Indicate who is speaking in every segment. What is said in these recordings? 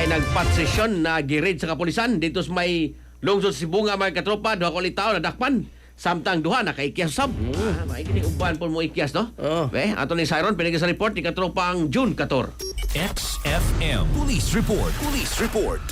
Speaker 1: nagpatsesyon na girid sa kapulisan dito sa may lungsod sa Sibunga mga katropa. Duha ko tao na dakpan. Samtang duha nakaikyas sab. Maikinig uban po mo ikyas, no? Ato ni Siron pinigil sa report ni katropang June 14.
Speaker 2: XFM Police Report. Police Report.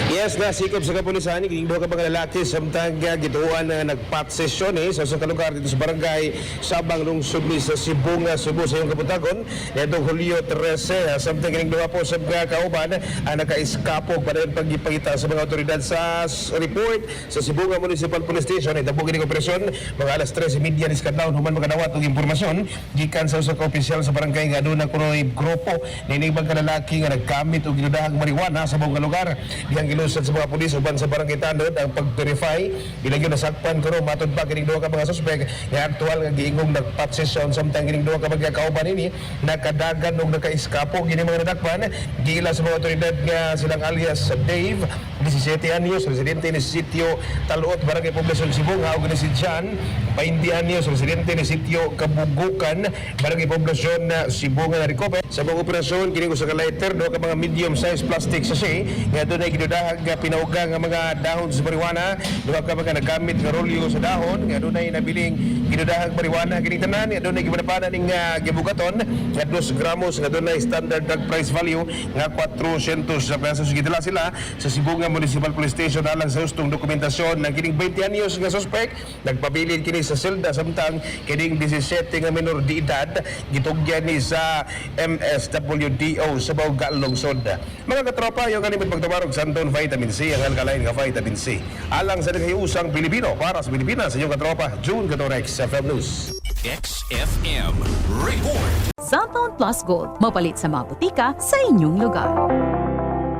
Speaker 3: Yes, nasikop sa kapulisan kining duha ka mga lalaki samtang gituan na nagpatsesyon sa kalugar dito sa barangay Sabang lungsod ni sa Sibunga, Cebu sa iyong kaputagon nitong Hulyo 13 samtang kining duha po sa mga kauban ang nakaiskapog para pagipakita sa mga otoridad sa report sa Sibunga Municipal Police Station ay tabog kining operasyon mga alas 13:30 ni kadlawon human makadawat og impormasyon gikan sa usa ka opisyal sa barangay nga aduna kunoy grupo nining mga lalaki nga nagkamit og ginudahang marijuana sa buong lugar dihang gilusad sa mga pulis uban sa barangay Tandod ang pag-verify ilagyo nasakpan kuno matod pa kining duha ka mga suspek nga aktual nga giingong nagpatsesyon samtang kining duha ka mga kauban ini nakadagan og nakaiskapo gini mga nadakpan giila sa mga otoridad nga silang alias Dave 17 anyos residente ni sitio Taluot barangay Poblasyon Sibunga ug ni si Jan 20 anyos residente ni sitio Kabugukan barangay Poblasyon Sibunga na rikope sa mga operasyon kini usa ka lighter duha ka mga medium size plastic sachet nga dunay gidudahag pinauga nga mga dahon sa marijuana duha ka mga nagamit nga rolyo sa dahon nga dunay nabiling gidudahag marijuana kini tanan nga dunay gibanapanan ning gibugaton nga 2 gramos nga dunay standard drug price value nga 400 pesos gidala sila sa Sibunga Municipal Police Station alang sa hustong dokumentasyon ng kining 20 anyos nga suspect nagpabilin kini sa selda samtang kining 17 nga menor de edad gitugyan ni sa MSWDO sa Bauga Lungsod. Mga katropa yung kanimot pagtabarog Santon Vitamin C ang alkaline nga vitamin C alang sa naghiusang Pilipino para sa Pilipinas sa inyong katropa June 14 XFM News.
Speaker 2: XFM Report.
Speaker 4: Cellphone Plus Gold, mapalit sa mga butika sa inyong lugar.